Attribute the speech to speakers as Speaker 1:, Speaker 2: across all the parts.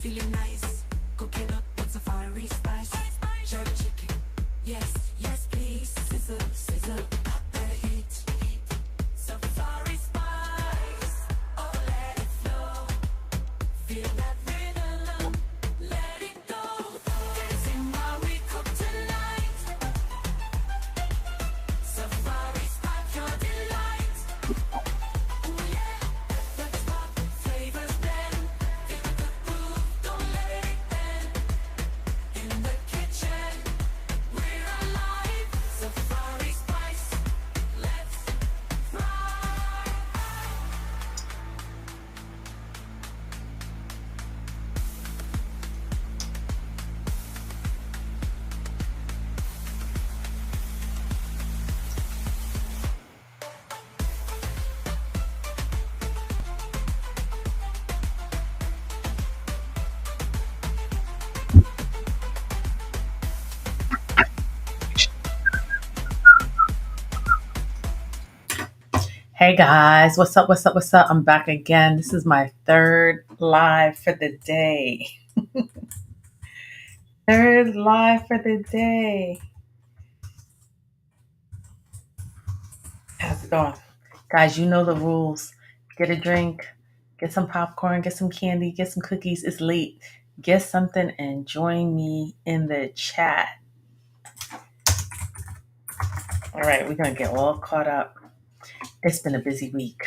Speaker 1: Feeling nice, cooking up with safari spice. Jerk chicken, yes, yes please. Sizzle, sizzle, better eat. Safari spice, oh let it flow. Feel that rhythm, let it go. Dancing while we cook tonight. Safari spice, your delight. Ooh yeah, let's pop flavors blend. Feel the good groove, don't let it bend. In the kitchen, we're alive. Safari spice, let's fry. Hey guys, what's up? What's up? What's up? I'm back again. This is my third live for the day. Third live for the day. How's it going? Guys, you know the rules. Get a drink, get some popcorn, get some candy, get some cookies. It's late. Get something and join me in the chat. All right, we're going to get all caught up. It's been a busy week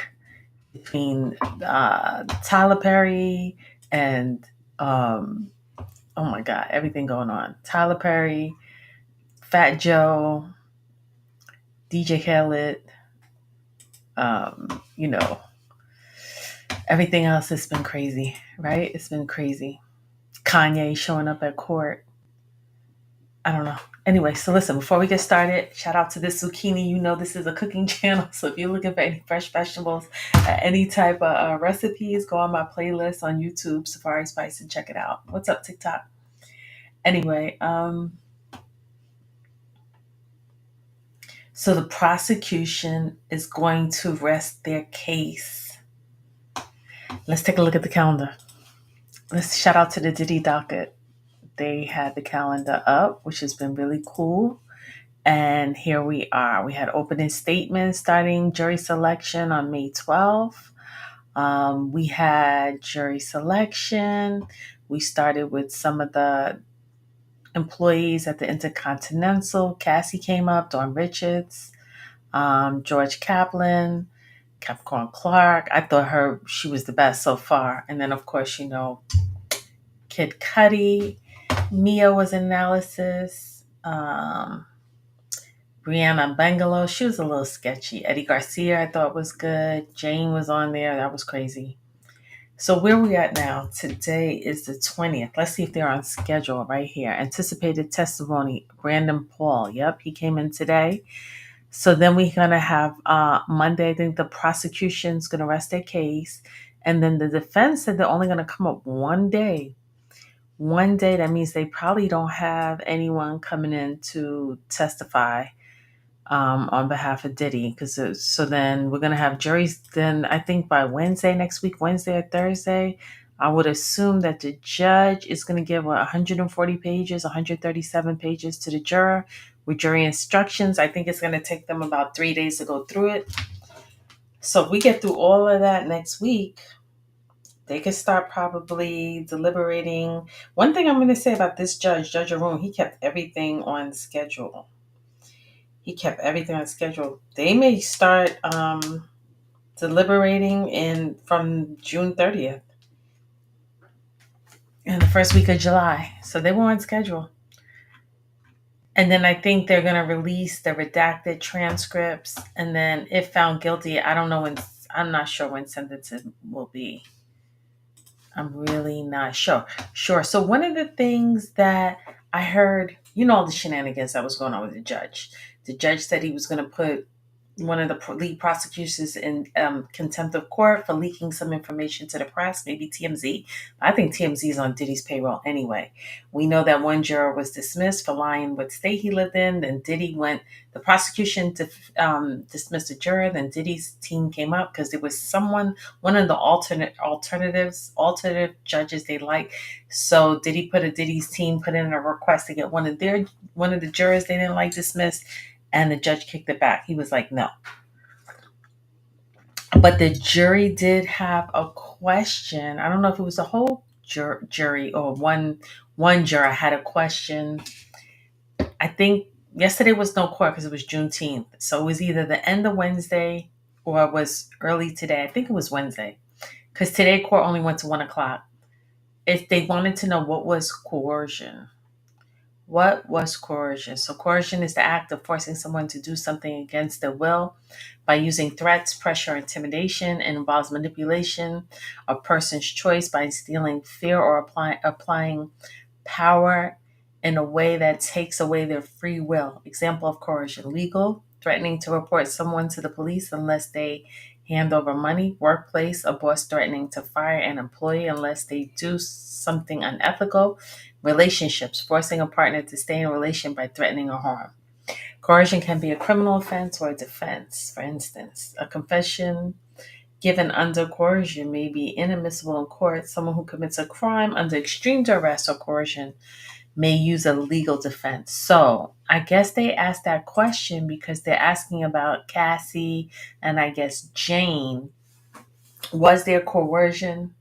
Speaker 1: between Tyler Perry and, oh my God, everything going on. Tyler Perry, Fat Joe, DJ Khaled, you know, everything else has been crazy, right? It's been crazy. Kanye showing up at court. I don't know. Anyway, so listen, before we get started, shout out to this zucchini. You know, this is a cooking channel. So if you're looking for any fresh vegetables, any type of recipes, go on my playlist on YouTube, Safari Spice, and check it out. What's up, TikTok? Anyway, so the prosecution is going to rest their case. Let's take a look at the calendar. Let's shout out to the Diddy docket. They had the calendar up, which has been really cool. And here we are. We had opening statements starting jury selection on May 12th. We had jury selection. We started with some of the employees at the Intercontinental. Cassie came up, Dawn Richards, George Kaplan, Capricorn Clark. I thought she was the best so far. And then, of course, you know, Kid Cudi. Mia was analysis. Brianna Bangalow, she was a little sketchy. Eddie Garcia, I thought was good. Jane was on there. That was crazy. So where we at now? Today is the 20th. Let's see if they're on schedule right here. Anticipated testimony, Brandon Paul. Yep, he came in today. So then we're going to have Monday, I think the prosecution's going to rest their case. And then the defense said they're only going to come up one day. One day, that means they probably don't have anyone coming in to testify on behalf of Diddy. So then we're going to have juries then, I think by Wednesday next week, Wednesday or Thursday. I would assume that the judge is going to give 140 pages, 137 pages to the juror with jury instructions. I think it's going to take them about 3 days to go through it. So if we get through all of that next week, they could start probably deliberating. One thing I'm going to say about this Judge Arun, he kept everything on schedule. They may start deliberating from June 30th in the first week of July. So they were on schedule. And then I think they're going to release the redacted transcripts. And then if found guilty, I'm not sure when sentencing will be. I'm really not sure. So one of the things that I heard, you know, all the shenanigans that was going on with the judge. The judge said he was going to put one of the lead prosecutors in contempt of court for leaking some information to the press, maybe TMZ. I think TMZ is on Diddy's payroll anyway. We know that one juror was dismissed for lying what state he lived in. Then Diddy went, the prosecution dismissed a juror. Then Diddy's team came up because there was one of the alternative judges they liked. So Diddy's team put in a request to get one of the jurors they didn't like dismissed. And the judge kicked it back. He was like, no. But the jury did have a question. I don't know if it was the whole jury or one juror had a question. I think yesterday was no court because it was Juneteenth. So it was either the end of Wednesday or it was early today. I think it was Wednesday because today court only went to 1:00. If they wanted to know what was coercion. What was coercion? So, coercion is the act of forcing someone to do something against their will by using threats, pressure, or intimidation, and involves manipulation of a person's choice by instilling fear or applying power in a way that takes away their free will. Example of coercion: legal, threatening to report someone to the police unless they hand over money; workplace, a boss threatening to fire an employee unless they do something unethical; relationships, forcing a partner to stay in a relation by threatening or harm. Coercion can be a criminal offense or a defense. For instance, a confession given under coercion may be inadmissible in court. Someone who commits a crime under extreme duress or coercion may use a legal defense. So I guess they asked that question because they're asking about Cassie and I guess Jane. Was there coercion?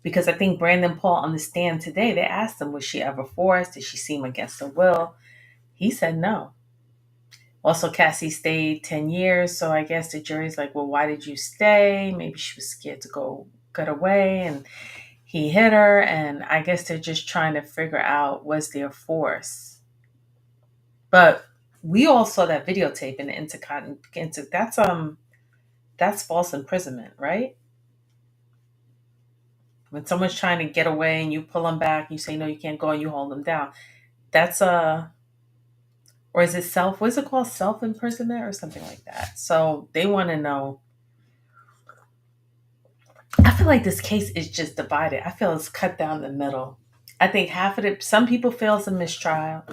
Speaker 1: Because I think Brandon Paul on the stand today, they asked him, was she ever forced? Did she seem against her will? He said no. Also, Cassie stayed 10 years. So I guess the jury's like, well, why did you stay? Maybe she was scared to get away and he hit her. And I guess they're just trying to figure out, was there force? But we all saw that videotape in the that's false imprisonment, right? When someone's trying to get away and you pull them back, you say no, you can't go, and you hold them down. That's or is it what is it called, self imprisonment or something like that? So they want to know. I feel like this case is just divided. I feel it's cut down the middle. I think some people feel it's a mistrial.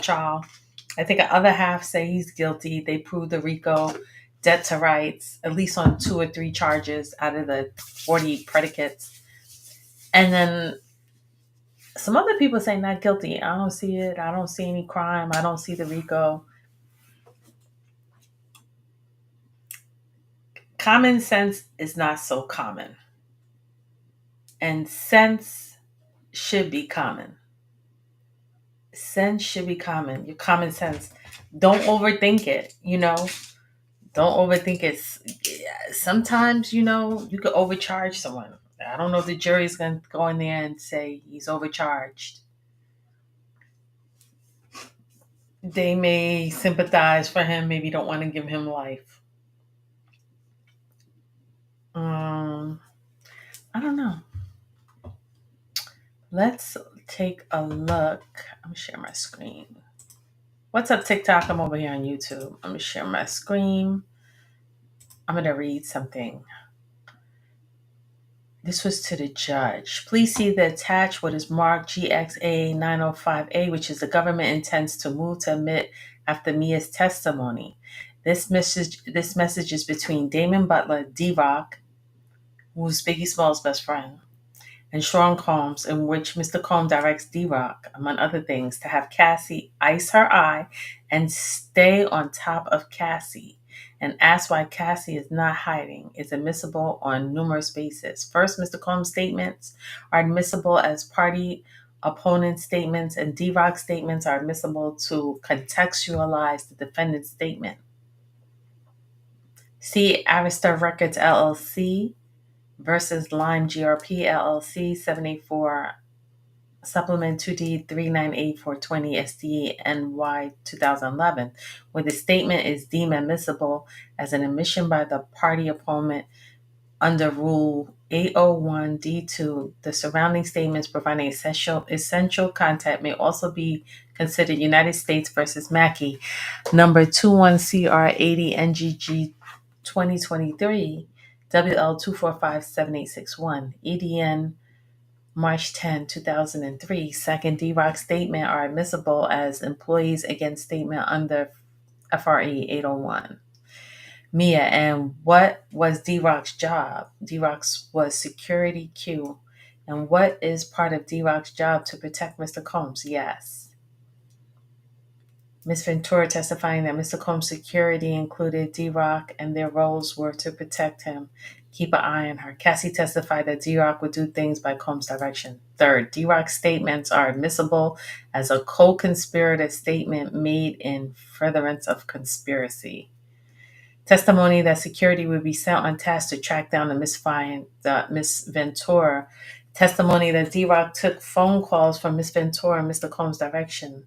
Speaker 1: I think the other half say he's guilty. They prove the RICO debt to rights, at least on 2 or 3 charges out of the 40 predicates. And then some other people say not guilty. I don't see it. I don't see any crime. I don't see the RICO. Common sense is not so common. And sense should be common. Sense should be common. Your common sense. Don't overthink it, Don't overthink it. Sometimes, you could overcharge someone. I don't know if the jury's going to go in there and say he's overcharged. They may sympathize for him, maybe don't want to give him life. I don't know. Let's take a look. I'm going to share my screen. What's up, TikTok? I'm over here on YouTube. I'm going to share my screen. I'm going to read something. This was to the judge. Please see the attached what is marked GXA 905A, which is the government intends to move to admit after Mia's testimony. This message is between Damon Butler, D-Rock, who's Biggie Small's best friend, and Sean Combs, in which Mr. Combs directs D-Rock, among other things, to have Cassie ice her eye and stay on top of Cassie, and ask why Cassie is not hiding, is admissible on numerous bases. First, Mr. Combs' statements are admissible as party opponent statements, and D-Rock's statements are admissible to contextualize the defendant's statement. See Arista Records LLC versus Lime GRP LLC 784 Supplement 2D 398420 SDE NY 2011, where the statement is deemed admissible as an admission by the party opponent under Rule 801D2. The surrounding statements providing essential content may also be considered United States versus Mackey, number 21CR80 NGG 2023, WL2457861, EDN March 10, 2003. Second, D-Rock statement are admissible as employees against statement under FRE 801. Mia, and what was D-Rock's job? D-Rock's was security Q. And what is part of D-Rock's job to protect Mr. Combs? Yes. Ms. Ventura testifying that Mr. Combs' security included D-Rock and their roles were to protect him, keep an eye on her. Cassie testified that D-Rock would do things by Combs' direction. Third, D-Rock's statements are admissible as a co-conspirator statement made in furtherance of conspiracy. Testimony that security would be sent on task to track down the Miss Ventura. Testimony that D-Rock took phone calls from Miss Ventura and Mr. Combs' direction.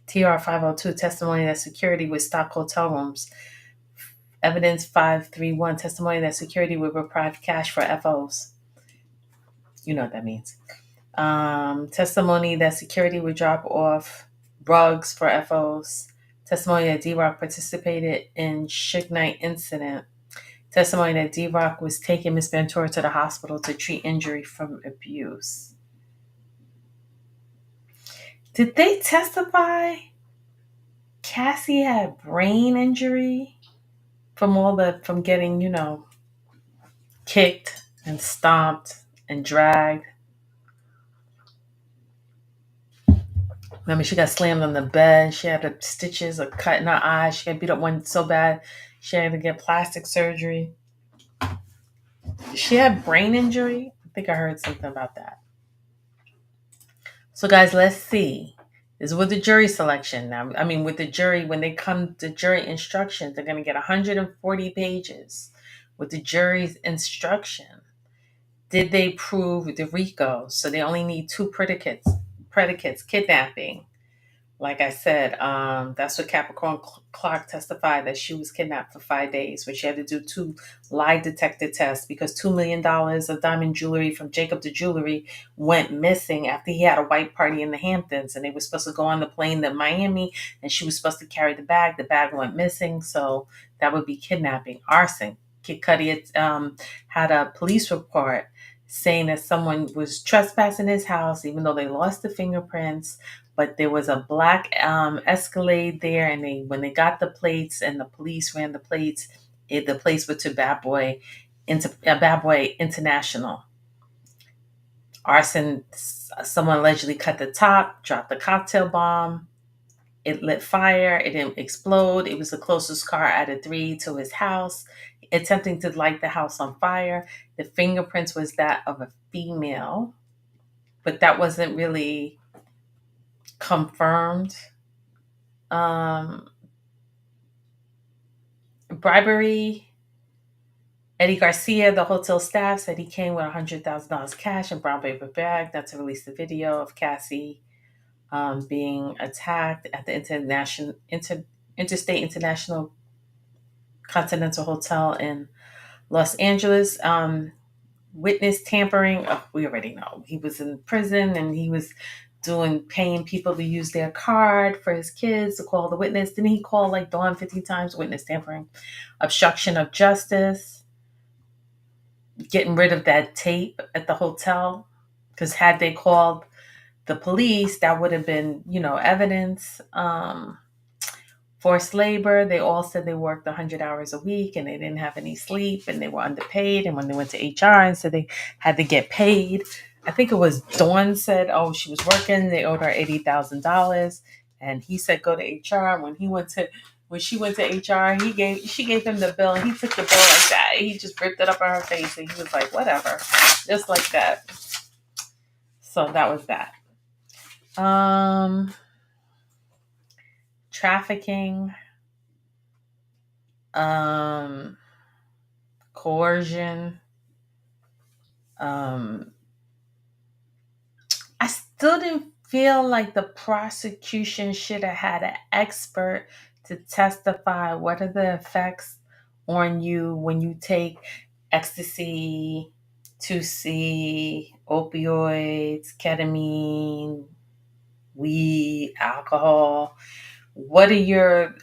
Speaker 1: TR 502, testimony that security would stock hotel rooms. Evidence 531, testimony that security would reprieve cash for FOs. You know what that means. Testimony that security would drop off rugs for FOs. Testimony that D-Rock participated in Suge Knight incident. Testimony that D-Rock was taking Miss Ventura to the hospital to treat injury from abuse. Did they testify Cassie had brain injury from getting, kicked and stomped and dragged? Remember, she got slammed on the bed. She had the stitches, a cut in her eye. She got beat up one so bad she had to get plastic surgery. She had brain injury. I think I heard something about that. So, guys, let's see. This is with the jury selection. Now, with the jury, when they come to jury instructions, they're going to get 140 pages with the jury's instruction. Did they prove the RICO? So they only need two predicates, kidnapping. Like I said, that's what Capricorn Clark testified, that she was kidnapped for 5 days, but she had to do 2 lie detector tests because $2 million of diamond jewelry from Jacob the Jewelry went missing after he had a white party in the Hamptons, and they were supposed to go on the plane to Miami, and she was supposed to carry the bag. The bag went missing, so that would be kidnapping. Arson. Kid Cudi had a police report saying that someone was trespassing his house, even though they lost the fingerprints. But there was a black Escalade there, and when they got the plates and the police ran the plates, the plates were to Bad Boy International. Arson, someone allegedly cut the top, dropped the cocktail bomb. It lit fire. It didn't explode. It was the closest car out of 3 to his house, attempting to light the house on fire. The fingerprints was that of a female, but that wasn't really confirmed. Bribery. Eddie Garcia, the hotel staff, said he came with $100,000 cash in brown paper bag. Not to release the video of Cassie being attacked at the Interstate International Continental Hotel in Los Angeles. Witness tampering. Oh, we already know. He was in prison and he was paying people to use their card for his kids to call the witness. Didn't he call like Dawn 50 times? Witness tampering. Obstruction of justice. Getting rid of that tape at the hotel. Because had they called the police, that would have been, evidence. Forced labor. They all said they worked 100 hours a week and they didn't have any sleep and they were underpaid. And when they went to HR and said they had to get paid, I think it was Dawn said, she was working. They owed her $80,000. And he said, go to HR. When she went to HR, she gave him the bill and he took the bill like that. He just ripped it up on her face and he was like, whatever, just like that. So that was that. Trafficking, coercion. I still didn't feel like the prosecution should have had an expert to testify what are the effects on you when you take ecstasy, 2C, opioids, ketamine, weed, alcohol. What are your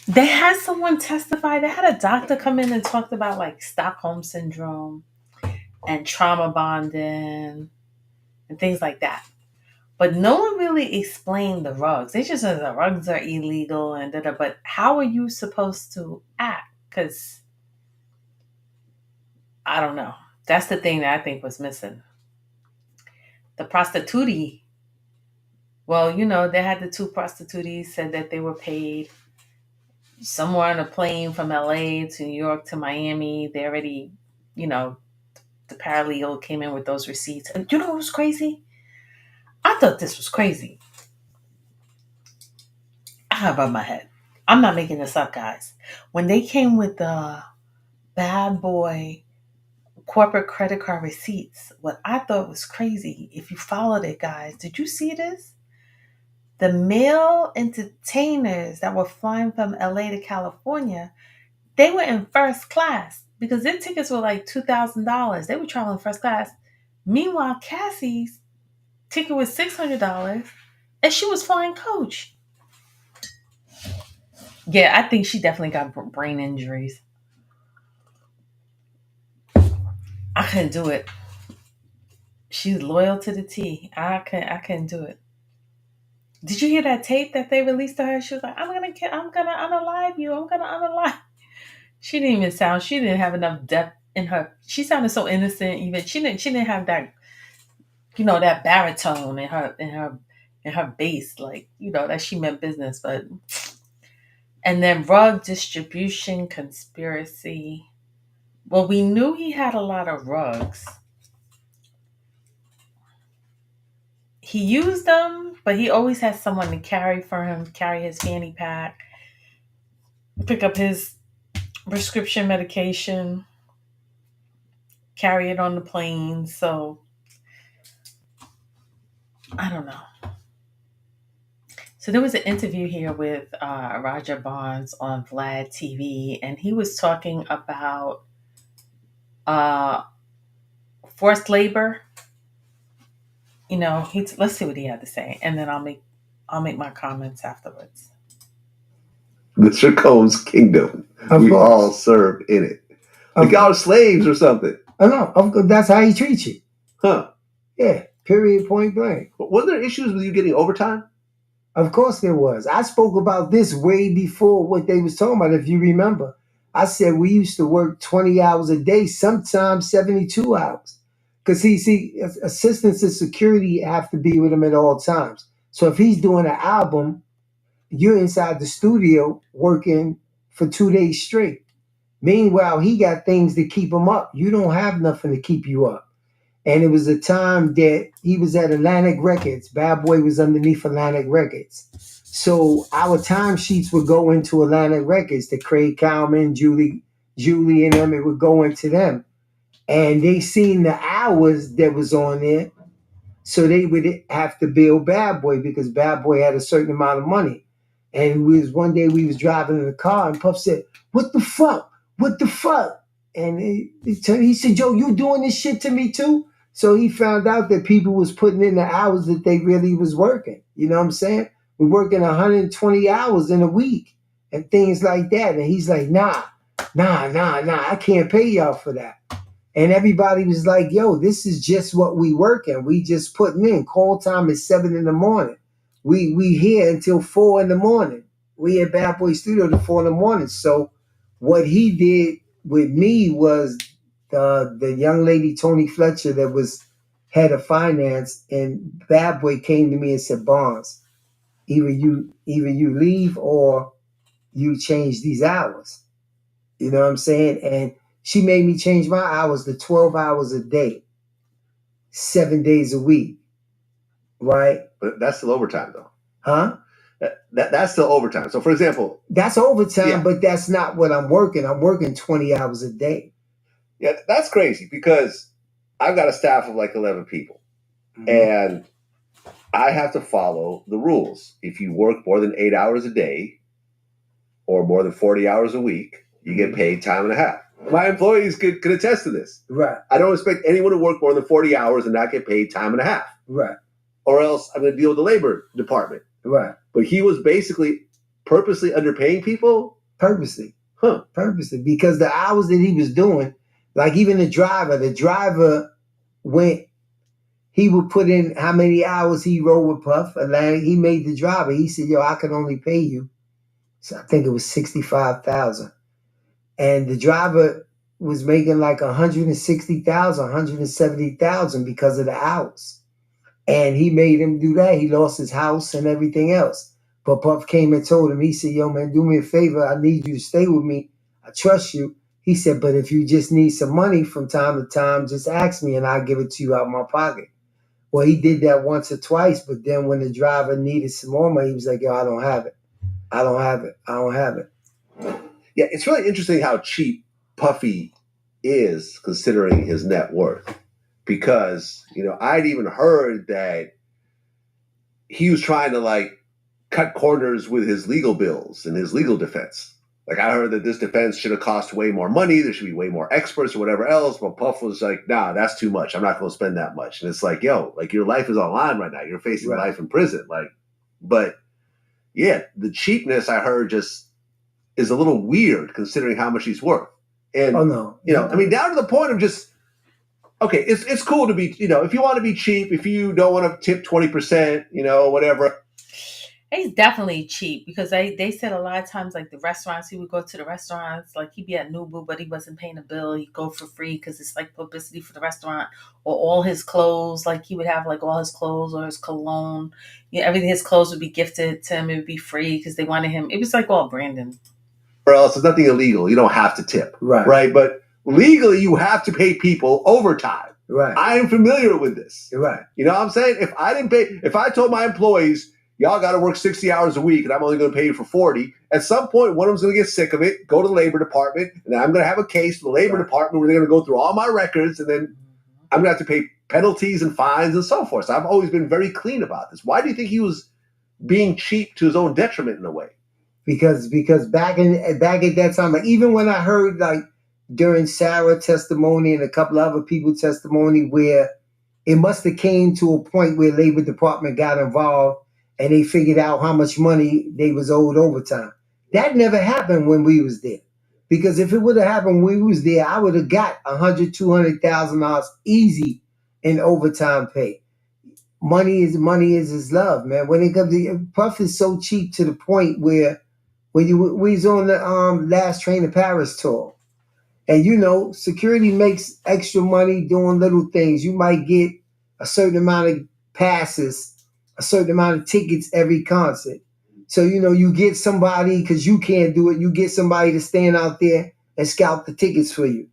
Speaker 1: They had someone testify. They had a doctor come in and talked about like Stockholm syndrome and trauma bonding and things like that. But no one really explained the rugs. They just said the rugs are illegal and da da. But how are you supposed to act? Because I don't know. That's the thing that I think was missing. The prostitute. Well, they had the two prostitutes said that they were paid somewhere on a plane from LA to New York to Miami. They already, you know, the paralegal came in with those receipts. And you know what was crazy? I thought this was crazy. I have on my head. I'm not making this up, guys. When they came with the bad boy corporate credit card receipts, what I thought was crazy, if you followed it, guys, did you see this? The male entertainers that were flying from LA to California, they were in first class because their tickets were like $2,000. They were traveling first class. Meanwhile, Cassie's ticket was $600 and she was flying coach. Yeah, I think she definitely got brain injuries. I couldn't do it. She's loyal to the T. I couldn't do it. Did you hear that tape that they released to her? She was like, I'm gonna unalive you. I'm gonna unalive. She didn't even sound. She didn't have enough depth in her. She sounded so innocent. Even she didn't have that. That baritone in her bass, like that she meant business. But and then rug distribution conspiracy. Well, we knew he had a lot of rugs. He used them, but he always had someone to carry for him, carry his fanny pack, pick up his prescription medication, carry it on the plane. So I don't know. So there was an interview here with Roger Barnes on Vlad TV, and he was talking about uh, forced labor. Let's see what he had to say, and then I'll make my comments afterwards.
Speaker 2: Mr. Combs' kingdom. We all serve in it. Like y'all are slaves or something.
Speaker 3: I know. That's how he treats you.
Speaker 2: Huh.
Speaker 3: Yeah. Period. Point blank.
Speaker 2: But were there issues with you getting overtime?
Speaker 3: Of course there was. I spoke about this way before what they was talking about, if you remember. I said we used to work 20 hours a day, sometimes 72 hours. Because see, assistants and security have to be with him at all times. So if he's doing an album, you're inside the studio working for 2 days straight. Meanwhile, he got things to keep him up. You don't have nothing to keep you up. And it was a time that he was at Atlantic Records. Bad Boy was underneath Atlantic Records. So our timesheets would go into Atlantic Records to Craig Cowman, Julie and them. It would go into them. And they seen the hours that was on there. So they would have to bill Bad Boy because Bad Boy had a certain amount of money. And one day we was driving in the car and Puff said, "What the fuck? What the fuck?" And he said, "Yo, you doing this shit to me too?" So he found out that people was putting in the hours that they really was working. You know what I'm saying? We're working 120 hours in a week and things like that. And he's like, nah, I can't pay y'all for that. And everybody was like, yo, this is just what we working. We just putting in. Call time is 7 a.m. We here until 4 a.m. We at Bad Boy Studio till 4 a.m. So what he did with me was the young lady, Tony Fletcher, that was head of finance, and Bad Boy came to me and said, Barnes, either you leave or you change these hours. You know what I'm saying? And she made me change my hours to 12 hours a day, 7 days a week. Right?
Speaker 2: But that's still overtime, though.
Speaker 3: Huh?
Speaker 2: That's still overtime. So, for example,
Speaker 3: that's overtime, but that's not what I'm working. I'm working 20 hours a day.
Speaker 2: Yeah, that's crazy because I've got a staff of like 11 people. Mm-hmm. And I have to follow the rules. If you work more than 8 hours a day or more than 40 hours a week, you get paid time and a half. My employees could attest to this.
Speaker 3: Right.
Speaker 2: I don't expect anyone to work more than 40 hours and not get paid time and a half.
Speaker 3: Right.
Speaker 2: Or else I'm going to deal with the labor department.
Speaker 3: Right.
Speaker 2: But he was basically purposely underpaying people
Speaker 3: Purposely.
Speaker 2: Huh.
Speaker 3: Purposely. Because the hours that he was doing, like even the driver went, he would put in how many hours he rode with Puff. And he made the driver. He said, yo, I can only pay you. So I think it was $65,000. And the driver was making like $160,000, $170,000 because of the hours. And he made him do that. He lost his house and everything else. But Puff came and told him, he said, yo, man, do me a favor. I need you to stay with me. I trust you. He said, but if you just need some money from time to time, just ask me and I'll give it to you out of my pocket. Well, he did that once or twice. But then when the driver needed some more money, he was like, yo, I don't have it. I don't have it. I don't have it.
Speaker 2: Yeah, it's really interesting how cheap Puffy is considering his net worth. Because, I'd even heard that he was trying to like cut corners with his legal bills and his legal defense. Like I heard that this defense should have cost way more money. There should be way more experts or whatever else. But Puff was like, nah, that's too much. I'm not going to spend that much. And it's like, yo, like your life is on line right now. You're facing life in prison. Like, but yeah, the cheapness I heard just is a little weird considering how much he's worth. And, I mean, down to the point of just, okay, it's cool to be, if you want to be cheap, if you don't want to tip 20%, whatever.
Speaker 1: He's definitely cheap because they said a lot of times, like the restaurants, he would go to the restaurants, like he'd be at Nubu, but he wasn't paying a bill. He'd go for free because it's like publicity for the restaurant, or all his clothes. Like he would have like all his clothes or his cologne. Everything, his clothes would be gifted to him. It would be free because they wanted him. It was like all Brandon.
Speaker 2: Or else it's nothing illegal. You don't have to tip. Right. But legally, you have to pay people overtime.
Speaker 3: Right.
Speaker 2: I am familiar with this.
Speaker 3: Right.
Speaker 2: You know what I'm saying? If I told my employees, y'all got to work 60 hours a week and I'm only going to pay you for 40, at some point, one of them's going to get sick of it, go to the labor department, and then I'm going to have a case for the labor department where they're going to go through all my records, and then I'm going to have to pay penalties and fines and so forth. So I've always been very clean about this. Why do you think he was being cheap to his own detriment in a way?
Speaker 3: Because back at that time, like even when I heard like during Sarah's testimony and a couple of other people's testimony where it must have came to a point where Labor Department got involved and they figured out how much money they was owed overtime. That never happened when we was there. Because if it would have happened when we was there, I would have got $100,000-$200,000 easy in overtime pay. Money is his love, man. When it comes to Puff is so cheap to the point where we was on the last Train to Paris tour. And security makes extra money doing little things. You might get a certain amount of passes, a certain amount of tickets every concert. So, you get somebody, because you can't do it, you get somebody to stand out there and scalp the tickets for you.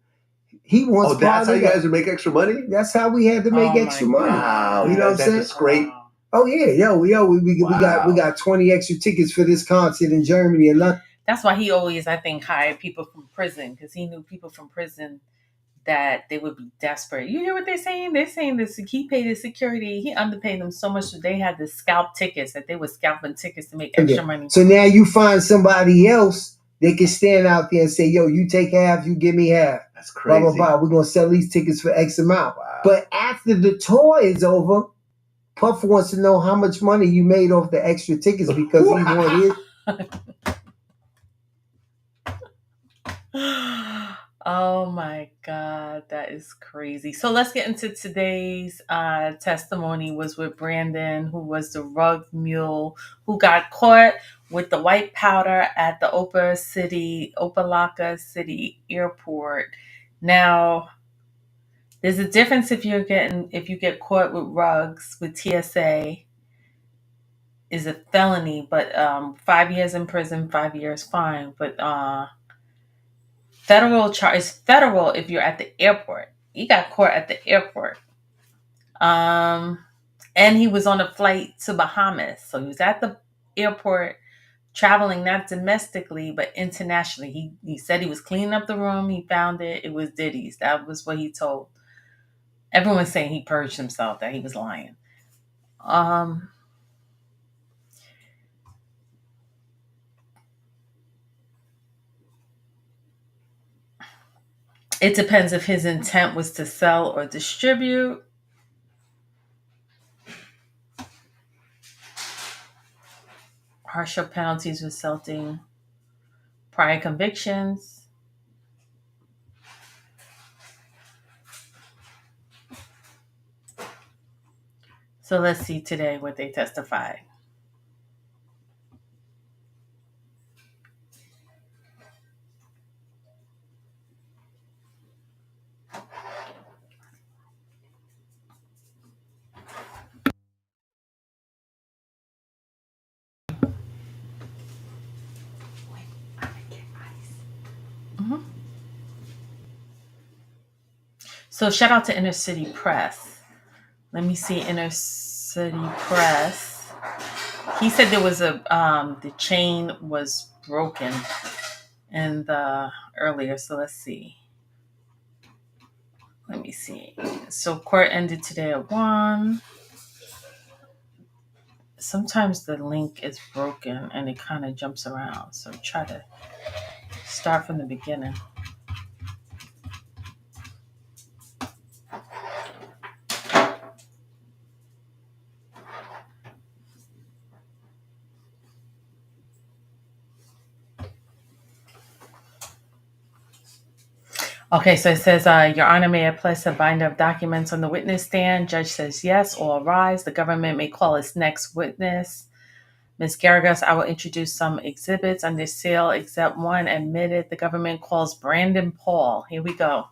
Speaker 3: He wants
Speaker 2: that's how you guys would make extra money?
Speaker 3: That's how we had to make extra money.
Speaker 2: Wow.
Speaker 3: You know what I'm saying?
Speaker 2: That's great.
Speaker 3: Oh yeah, we got 20 extra tickets for this concert in Germany and London.
Speaker 1: That's why he always, I think, hired people from prison, because he knew people from prison that they would be desperate. You hear what they're saying? They're saying this. He paid the security. He underpaid them so much that they had to scalp tickets, that they were scalping tickets to make extra money.
Speaker 3: So now you find somebody else that can stand out there and say, yo, you take half, you give me half.
Speaker 2: That's crazy.
Speaker 3: Blah, blah, blah. We're going to sell these tickets for X amount. Wow. But after the tour is over, Puff wants to know how much money you made off the extra tickets because he wanted it.
Speaker 1: Oh my God, that is crazy. So let's get into today's testimony. Was with Brandon, who was the rug mule, who got caught with the white powder at the Opelika City Airport. Now, there's a difference if you get caught with rugs with TSA is a felony, but 5 years in prison, 5 years fine. But federal charge is federal if you're at the airport. He got caught at the airport. And he was on a flight to Bahamas. So he was at the airport traveling not domestically, but internationally. He said he was cleaning up the room. He found it. It was Diddy's. That was what he told. Everyone's saying he purged himself, that he was lying. It depends if his intent was to sell or distribute. Harsher penalties resulting Prior convictions. So let's see today what they testified. Mhm. So shout out to Inner City Press. Let me see Inner City Press. He said there was the chain was broken in the earlier. So let's see. Let me see. So court ended today at 1. Sometimes the link is broken and it kind of jumps around. So try to start from the beginning. Okay, so it says, Your Honor, may I place a binder of documents on the witness stand? Judge says yes, all rise. The government may call its next witness. Ms. Garrigus, I will introduce some exhibits under seal, except one admitted. The government calls Brandon Paul. Here we go.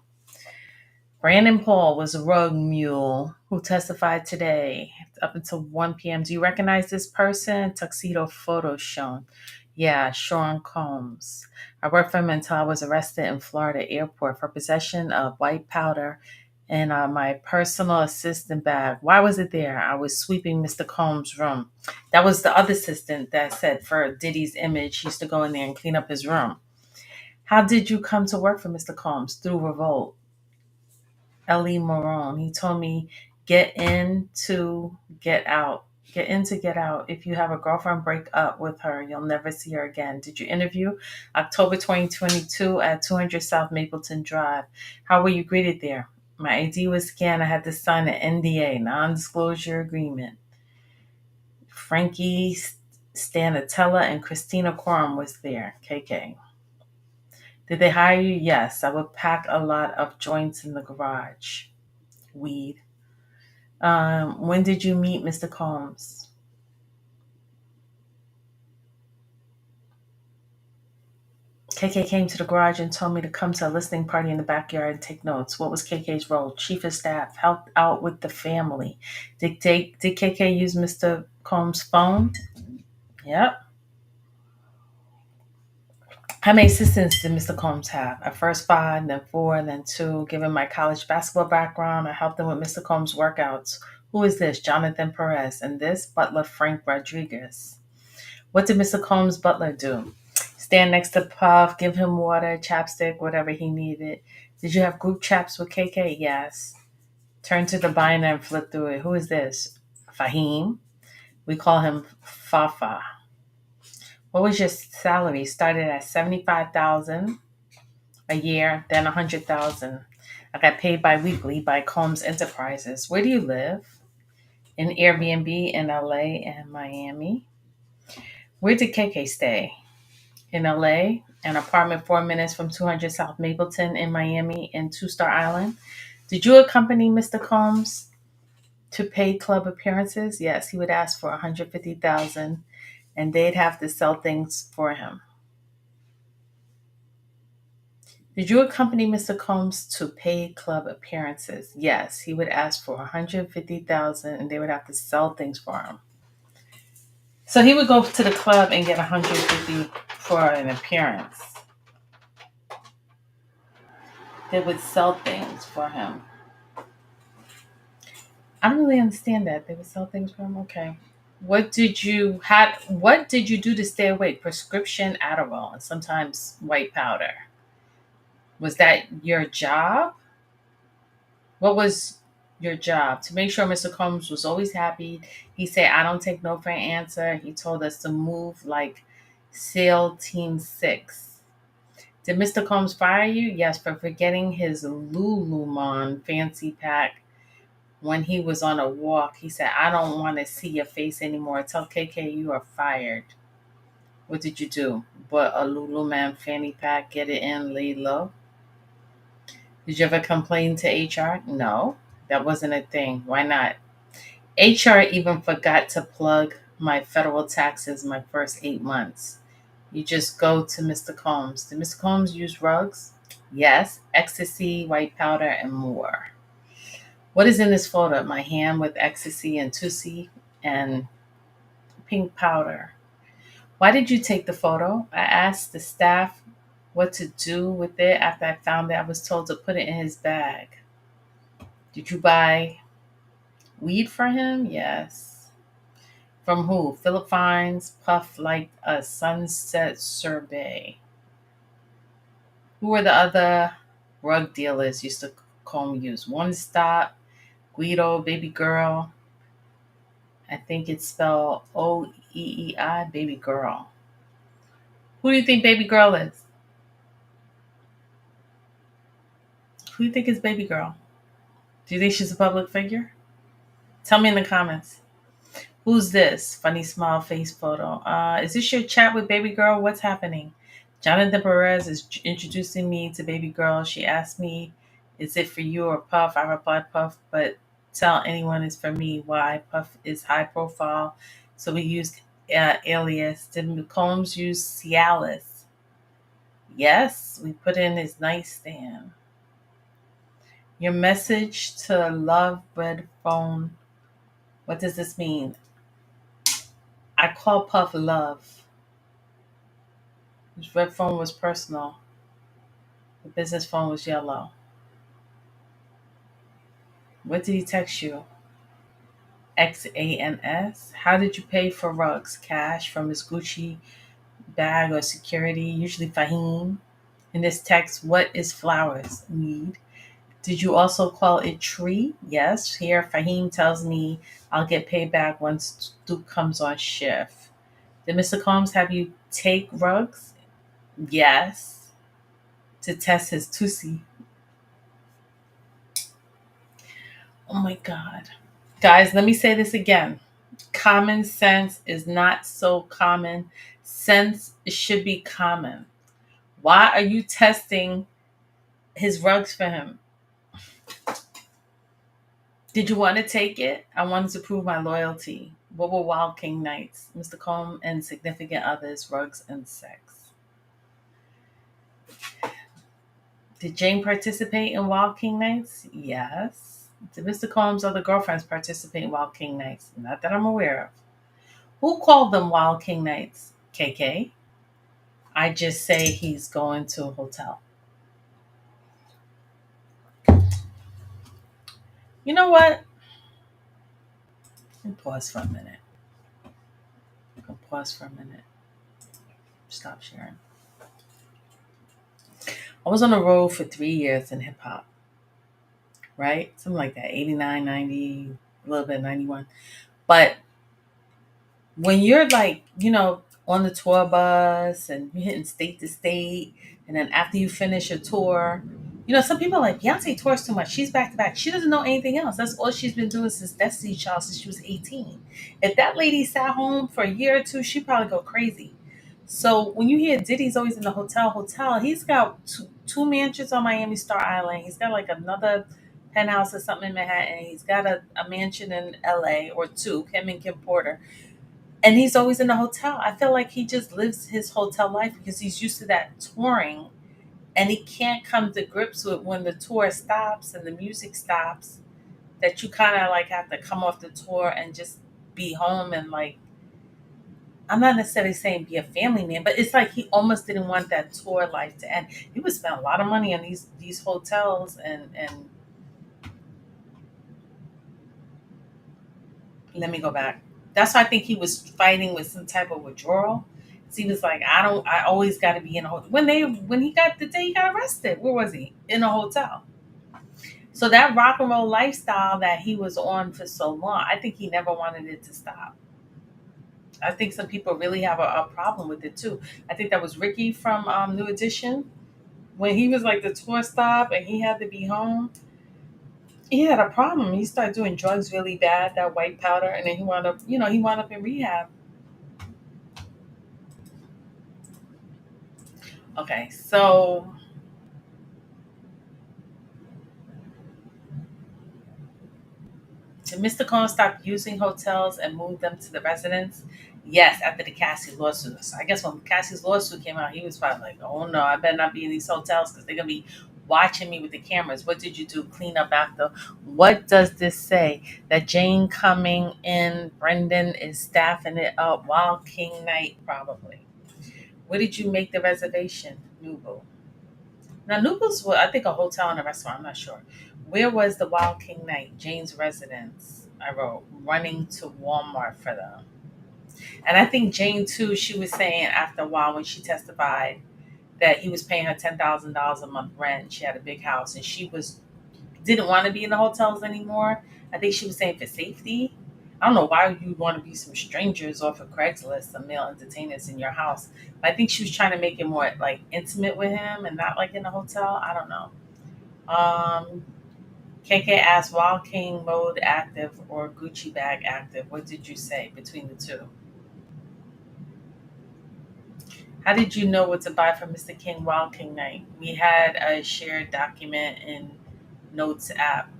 Speaker 1: Brandon Paul was a road mule who testified today up until 1 p.m. Do you recognize this person? Tuxedo photos shown. Yeah, Sean Combs. I worked for him until I was arrested in Florida airport for possession of white powder in my personal assistant bag. Why was it there? I was sweeping Mr. Combs' room. That was the other assistant that said for Diddy's image, he used to go in there and clean up his room. How did you come to work for Mr. Combs? Through Revolt. Ellie Morone. He told me, get in to get out. Get in to get out. If you have a girlfriend, break up with her. You'll never see her again. Did you interview? October 2022 at 200 South Mapleton Drive. How were you greeted there? My ID was scanned. I had to sign an NDA, non-disclosure agreement. Frankie Stanatella and Christina Corum was there. KK. Did they hire you? Yes. I would pack a lot of joints in the garage. Weed. When did you meet Mr. Combs? KK came to the garage and told me to come to a listening party in the backyard and take notes. What was KK's role? Chief of staff, helped out with the family. Did KK use Mr. Combs' phone? Yep. How many assistants did Mr. Combs have? At first 5, then 4, then 2. Given my college basketball background, I helped him with Mr. Combs' workouts. Who is this? Jonathan Perez. And this? Butler Frank Rodriguez. What did Mr. Combs' butler do? Stand next to Puff, give him water, chapstick, whatever he needed. Did you have group chats with KK? Yes. Turn to the binder and flip through it. Who is this? Fahim. We call him Fafa. What was your salary? Started at $75,000 a year, then $100,000. I got paid bi-weekly by Combs Enterprises. Where do you live? In Airbnb in LA and Miami. Where did KK stay? In LA, an apartment 4 minutes from 200 South Mapleton in Miami in Two Star Island. Did you accompany Mr. Combs to paid club appearances? Yes, he would ask for $150,000 and they'd have to sell things for him. Did you accompany Mr. Combs to paid club appearances? Yes, he would ask for $150,000 and they would have to sell things for him. So he would go to the club and get $150,000 for an appearance. They would sell things for him. I don't really understand that. They would sell things for him. Okay. What did you do to stay awake? Prescription Adderall and sometimes white powder. Was that your job? What was your job? To make sure Mr. Combs was always happy. He said, I don't take no for an answer. He told us to move like SEAL Team 6. Did Mr. Combs fire you? Yes, for forgetting his Lululemon fancy pack when he was on a walk. He said, I don't want to see your face anymore. Tell KK you are fired. What did you do? Bought a Lululemon fanny pack, get it in, lay low? Did you ever complain to HR? No, that wasn't a thing. Why not? HR even forgot to plug my federal taxes my first 8 months. You just go to Mr. Combs. Did Mr. Combs use rugs? Yes, ecstasy, white powder, and more. What is in this photo? My hand with ecstasy and Tussie and pink powder. Why did you take the photo? I asked the staff what to do with it after I found it. I was told to put it in his bag. Did you buy weed for him? Yes. From who? Philip Fines, Puff like a sunset sorbet. Who were the other rug dealers used to call me use? One Stop, Guido, Baby Girl. I think it's spelled Oeei, Baby Girl. Who do you think Baby Girl is? Who do you think is Baby Girl? Do you think she's a public figure? Tell me in the comments. Who's this? Funny smile face photo. Is this your chat with Baby Girl? What's happening? Jonathan Perez is introducing me to Baby Girl. She asked me, is it for you or Puff? I replied, Puff, but tell anyone it's for me. Why? Puff is high profile, so we used alias. Did Combs use Cialis? Yes, we put in his nightstand. Your message to Love Red Phone. What does this mean? I call Puff Love. His red phone was personal. The business phone was yellow. What did he text you? XANS. How did you pay for rugs? Cash from his Gucci bag or security? Usually Fahim. In this text, what is flowers? Need. Did you also call it tree? Yes. Here, Fahim tells me I'll get paid back once Duke comes on shift. Did Mr. Combs have you take rugs? Yes. To test his Tussie. Oh my God. Guys, let me say this again. Common sense is not so common. Sense should be common. Why are you testing his rugs for him? Did you want to take it? I wanted to prove my loyalty. What were Wild King nights? Mr. Combe and significant others, rugs, and sex. Did Jane participate in Wild King nights? Yes. Did Mr. Combs' other girlfriends participate in Wild King nights? Not that I'm aware of. Who called them Wild King nights? KK. I just say he's going to a hotel. You know what? Let me pause for a minute. Stop sharing. I was on the road for 3 years in hip hop, right? Something like that, 89, 90, a little bit 91. But when you're like, on the tour bus and you're hitting state to state, and then after you finish a tour, some people are like, Beyonce tours too much. She's back to back. She doesn't know anything else. That's all she's been doing since Destiny Child, since she was 18. If that lady sat home for a year or two, she'd probably go crazy. So when you hear Diddy's always in the hotel, he's got two mansions on Miami Star Island. He's got like another penthouse or something in Manhattan. He's got a mansion in LA or two, him and Kim Porter. And he's always in the hotel. I feel like he just lives his hotel life because he's used to that touring, and he can't come to grips with when the tour stops and the music stops, that you kind of like have to come off the tour and just be home and like, I'm not necessarily saying be a family man, but it's like he almost didn't want that tour life to end. He would spend a lot of money on these hotels and let me go back. That's why I think he was fighting with some type of withdrawal. So he was like, I always got to be in a hotel. When he got the day he got arrested, where was he? In a hotel. So that rock and roll lifestyle that he was on for so long, I think he never wanted it to stop. I think some people really have a problem with it too. I think that was Ricky from New Edition. When he was like the tour stop and he had to be home, he had a problem. He started doing drugs really bad, that white powder, and then he wound up in rehab. Okay, so did Mr. Cohen stop using hotels and move them to the residence? Yes, after the Cassie lawsuit. So I guess when Cassie's lawsuit came out, he was probably like, "Oh no, I better not be in these hotels because they're gonna be watching me with the cameras. What did you do? Clean up after?" What does this say? That Jane coming in, Brendan is staffing it up. Wild King Night, probably. Where did you make the reservation, Nubo? Now, Noodles was, I think, a hotel and a restaurant. I'm not sure. Where was the Wild King Night? Jane's residence. I wrote, running to Walmart for them. And I think Jane, too, she was saying after a while when she testified that he was paying her $10,000 a month rent. She had a big house and she was didn't want to be in the hotels anymore. I think she was saying for safety. I don't know why you want to be some strangers off of Craigslist, some male entertainers in your house. But I think she was trying to make it more like intimate with him and not like in a hotel. I don't know. KK asked Wild King mode active or Gucci bag active. What did you say between the two? How did you know what to buy for Mr. King Wild King night? We had a shared document in Notes app.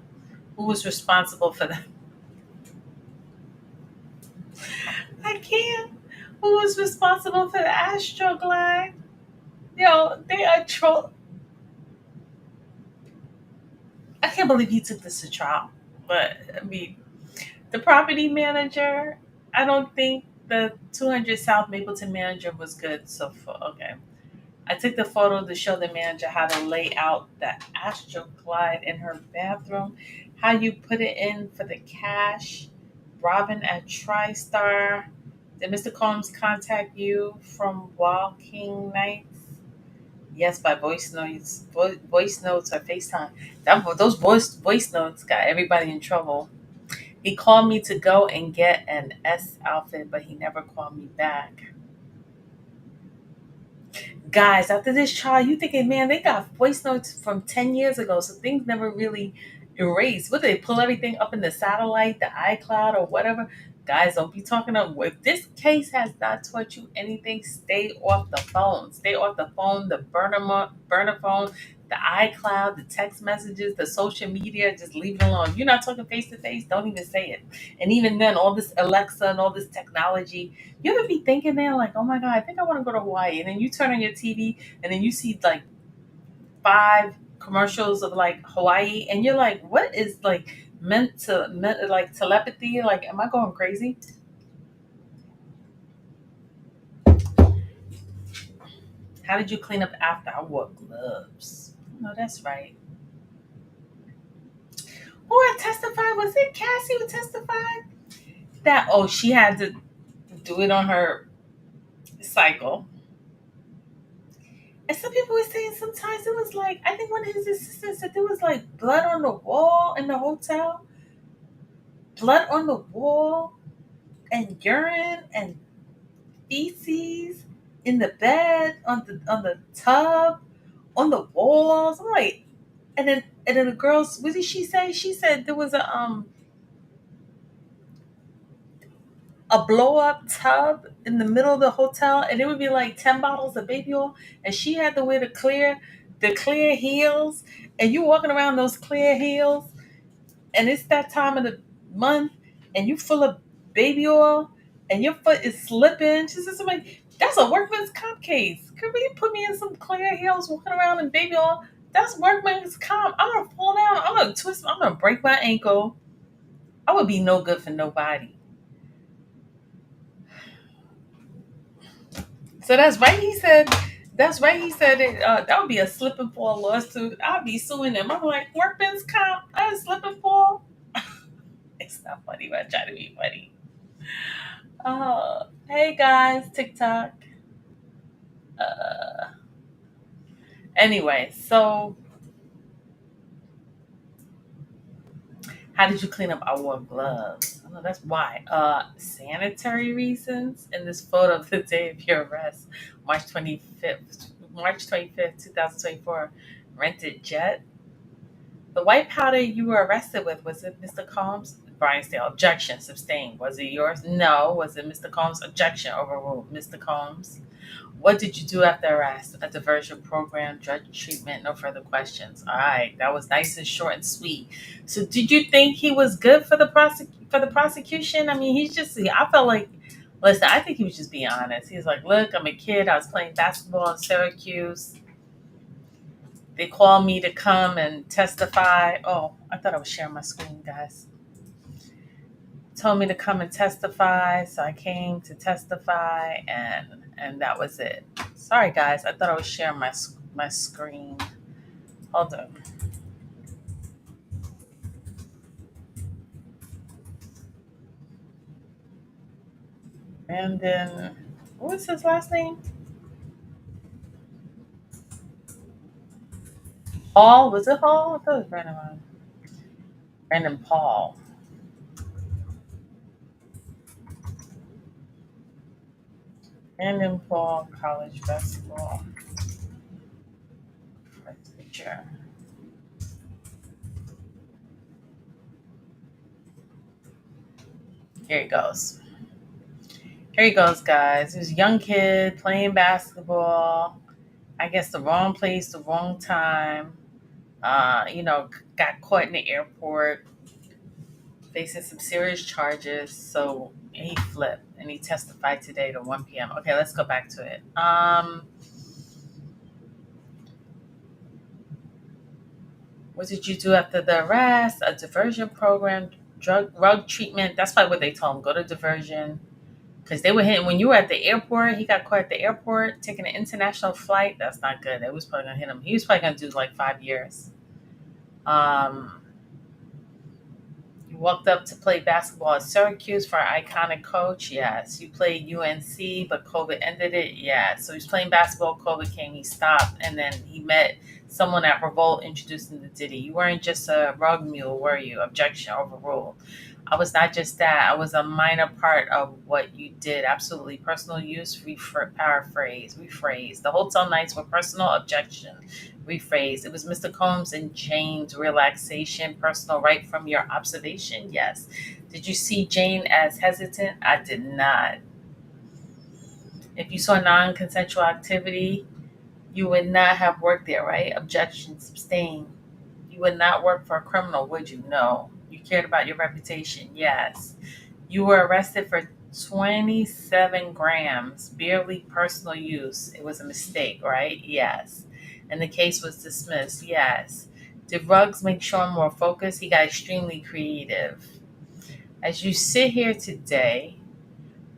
Speaker 1: Who was responsible for that? I can't. Who was responsible for the Astroglide? Yo, they are troll. I can't believe he took this to trial. But I mean, the property manager. I don't think the 200 South Mapleton manager was good. So okay, I took the photo to show the manager how to lay out the Astroglide in her bathroom. How you put it in for the cash. Robin at TriStar. Did Mr. Combs contact you from Walking Nights? Yes, by voice notes. Voice notes or FaceTime. Those voice notes got everybody in trouble. He called me to go and get an S outfit, but he never called me back. Guys, after this trial, you thinking, man, they got voice notes from 10 years ago, so things never really erased. What, they pull everything up in the satellite, the iCloud, or whatever? Guys, don't be talking of, if this case has not taught you anything, stay off the phone. Stay off the phone, the burner phone, the iCloud, the text messages, the social media, just leave it alone. If you're not talking face to face, don't even say it. And even then, all this Alexa and all this technology, you ever be thinking, man, like, oh my God, I think I want to go to Hawaii. And then you turn on your TV and then you see like five commercials of like Hawaii. And you're like, what is like meant like telepathy? Like, am I going crazy? How did you clean up after I wore gloves? No, that's right. Who had testified? Was it Cassie who testified? That, oh, she had to do it on her cycle. And some people were saying sometimes it was like, I think one of his assistants said there was like blood on the wall in the hotel, blood on the wall, and urine and feces in the bed, on the tub, on the walls. I'm like, and then the girls, what did she say? She said there was a blow up tub in the middle of the hotel, and it would be like 10 bottles of baby oil, and she had to wear the clear heels, and you walking around those clear heels, and it's that time of the month, and you full of baby oil, and your foot is slipping. She said, "Somebody, that's a workman's comp case. Could we put me in some clear heels, walking around in baby oil? That's workman's comp. I'm gonna fall down. I'm gonna twist. I'm gonna break my ankle. I would be no good for nobody." So that's right. He said. That's right. He said it, that would be a slip and fall lawsuit. I'd be suing them. I'm like, workman's comp. I slip and fall. It's not funny, but I try to be funny. Hey guys, TikTok. Uh, anyway, so how did you clean up? I wore gloves. I know that's why. Sanitary reasons. In this photo of the day of your arrest, March 25th, 2024. Rented jet. The white powder you were arrested with, was it Mr. Combs? Brian Stale, objection, sustained. Was it yours? No. Was it Mr. Combs? Objection, overruled. Mr. Combs. What did you do after arrest? A diversion program, drug treatment, no further questions. All right, that was nice and short and sweet. So, did you think he was good for the prosecution? I mean, I felt like, listen, I think he was just being honest. He was like, "Look, I'm a kid. I was playing basketball in Syracuse. They called me to come and testify." Oh, I thought I was sharing my screen, guys. Told me to come and testify, so I came to testify, and that was it. Sorry, guys. I thought I was sharing my screen. Hold on. Brandon, what was his last name? Paul? Was it Paul? I thought it was Brandon. Brandon Paul. Brandon Paul, college basketball picture. Here he goes. Here he goes, guys. He was a young kid playing basketball. I guess the wrong place, the wrong time. Got caught in the airport, facing some serious charges. So he flipped and he testified today to 1 p.m. Okay, let's go back to it. What did you do after the arrest? A diversion program, drug treatment. That's probably what they told him. Go to diversion. Because they were hitting, when you were at the airport, he got caught at the airport taking an international flight. That's not good. It was probably going to hit him. He was probably going to do like 5 years. You walked up to play basketball at Syracuse for an iconic coach. Yes. You played UNC, but COVID ended it. Yeah. So he was playing basketball. COVID came. He stopped, and then he met someone at Revolt, introduced him to Diddy. You weren't just a rug mule, were you? Objection overruled. I was not just that. I was a minor part of what you did. Absolutely. Personal use, rephrase. The hotel nights were personal. Objection. Rephrase. It was Mr. Combs and Jane's relaxation, personal, right from your observation. Yes. Did you see Jane as hesitant? I did not. If you saw non-consensual activity, you would not have worked there, right? Objection. Abstain. You would not work for a criminal, would you? No. You cared about your reputation. Yes. You were arrested for 27 grams, barely personal use. It was a mistake, right? Yes. And the case was dismissed. Yes. Did Ruggs make Sean more focused? He got extremely creative. As you sit here today,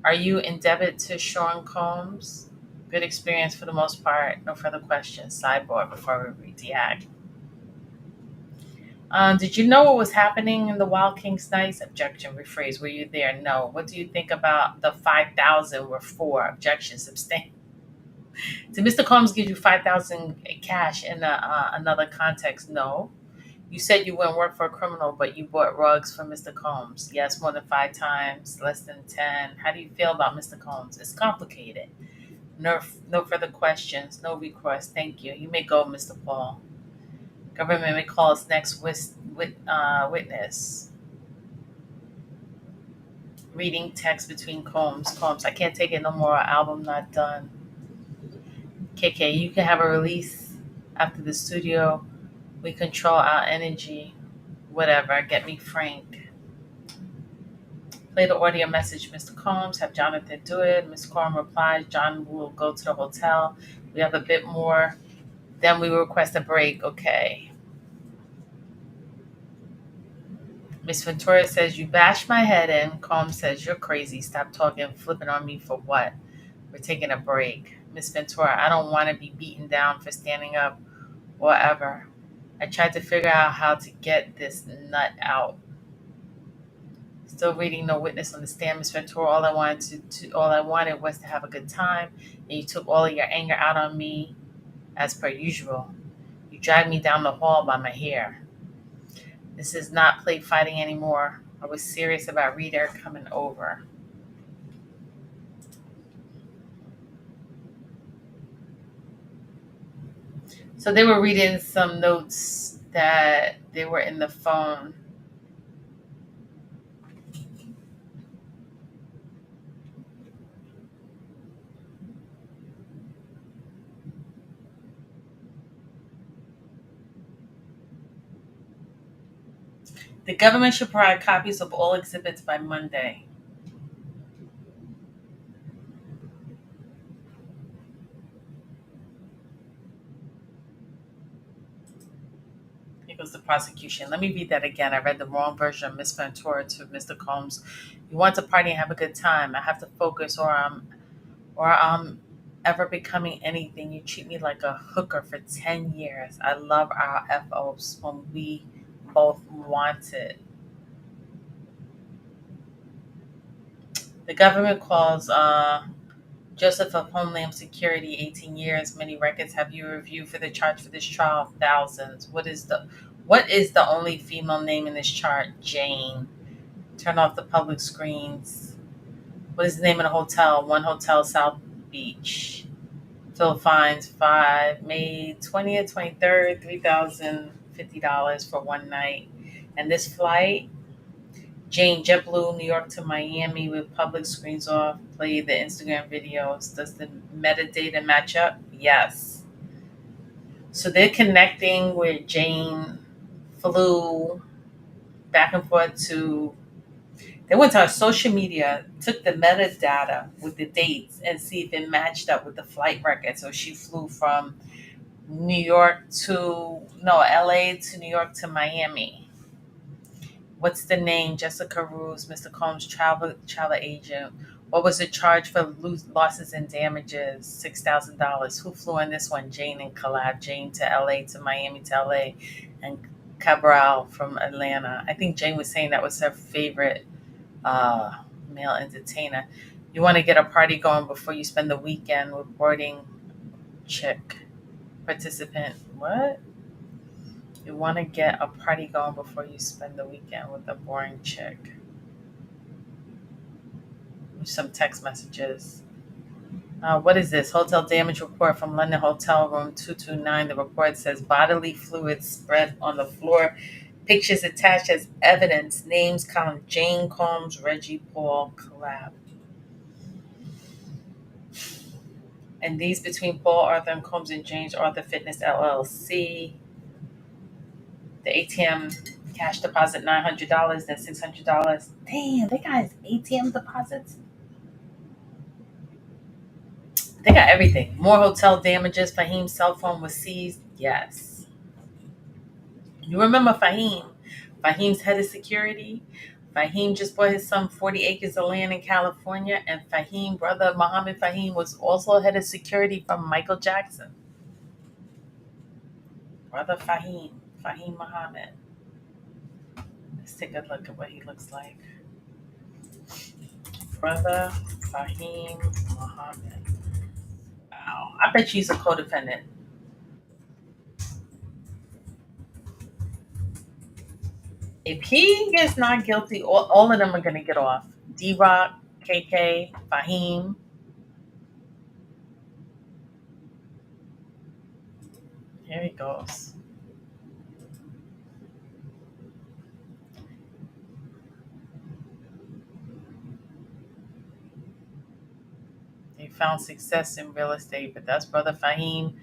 Speaker 1: are you indebted to Sean Combs? Good experience for the most part. No further questions. Sidebar before we read the act. Did you know what was happening in the Wild Kings nights? Objection, rephrase. Were you there? No. What do you think about the 5,000 were for? Objection, abstain. Did Mr. Combs give you 5,000 cash in another context? No. You said you wouldn't work for a criminal, but you bought rugs for Mr. Combs. Yes, more than 5 times, less than 10. How do you feel about Mr. Combs? It's complicated. No further questions. No request. Thank you. You may go, Mr. Paul. Government may call its next witness. Reading text between Combs. I can't take it no more. Album not done. KK, you can have a release after the studio. We control our energy. Whatever. Get me Frank. Play the audio message, Mr. Combs. Have Jonathan do it. Ms. Combs replies, John will go to the hotel. We have a bit more. Then we request a break. Okay. Miss Ventura says, you bashed my head in. Combs says, you're crazy. Stop talking, flipping on me for what? We're taking a break. Miss Ventura, I don't want to be beaten down for standing up, whatever. I tried to figure out how to get this nut out. Still reading, no witness on the stand, Miss Ventura. All I wanted was to have a good time, and you took all of your anger out on me, as per usual. You dragged me down the hall by my hair. This is not play fighting anymore. I was serious about Rita coming over. So they were reading some notes that they were in the phone. The government should provide copies of all exhibits by Monday. Here goes the prosecution. Let me read that again. I read the wrong version of Miss Ventura to Mr. Combs. You want to party and have a good time. I have to focus or I'm ever becoming anything. You treat me like a hooker for 10 years. I love our FOs when we both want it. The government calls Joseph of Homeland Security 18 years. Many records have you reviewed for the charge for this trial. Thousands. What is the only female name in this chart? Jane. Turn off the public screens. What is the name of the hotel? One Hotel South Beach. Phil fines May 20th, 23rd, $3,050 for one night. And this flight, Jane, JetBlue, New York to Miami with public screens off. Play the Instagram videos. Does the metadata match up? Yes. So they're connecting with Jane flew back and forth to. They went to our social media, took the metadata with the dates, and see if it matched up with the flight record. So she flew from LA to New York to Miami. What's the name? Jessica Ruse, Mr. Combs, travel agent. What was the charge for losses and damages? $6,000. Who flew on this one? Jane and Collab. Jane to LA to Miami to LA, and Cabral from Atlanta. I think Jane was saying that was her favorite uh, male entertainer. You want to get a party going before you spend the weekend with boarding chick participant. What? You want to get a party going before you spend the weekend with a boring chick. Some text messages. What is this? Hotel damage report from London Hotel Room 229. The report says bodily fluids spread on the floor. Pictures attached as evidence. Names column Jane Combs, Reggie Paul, collab. And these between Paul Arthur and Combs and James Arthur Fitness LLC. The ATM cash deposit $900, then $600. Damn, they got his ATM deposits. They got everything. More hotel damages. Fahim's cell phone was seized. Yes. You remember Fahim? Fahim's head of security. Fahim just bought his son 40 acres of land in California, and Fahim, brother Muhammad Fahim, was also head of security from Michael Jackson. Brother Fahim Muhammad. Let's take a look at what he looks like. Brother Fahim Muhammad. Wow. I bet she's a co-defendant. If he gets not guilty, all of them are going to get off. D-Rock, KK, Fahim. Here he goes. They found success in real estate, but that's Brother Fahim.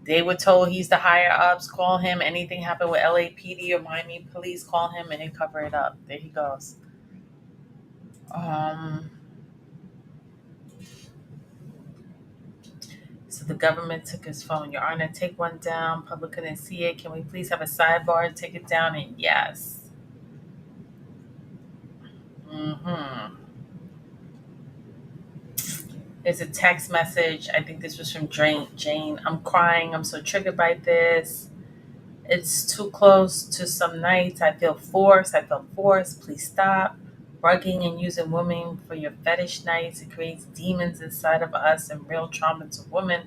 Speaker 1: They were told he's the higher ups. Call him. Anything happen with LAPD or Miami police, call him and they cover it up. There he goes. So the government took his phone. Your Honor, take one down. Public couldn't see it. Can we please have a sidebar? Take it down. And yes. There's a text message. I think this was from Jane. I'm crying. I'm so triggered by this. It's too close to some nights. I feel forced. Please stop. Rugging and using women for your fetish nights. It creates demons inside of us and real trauma to women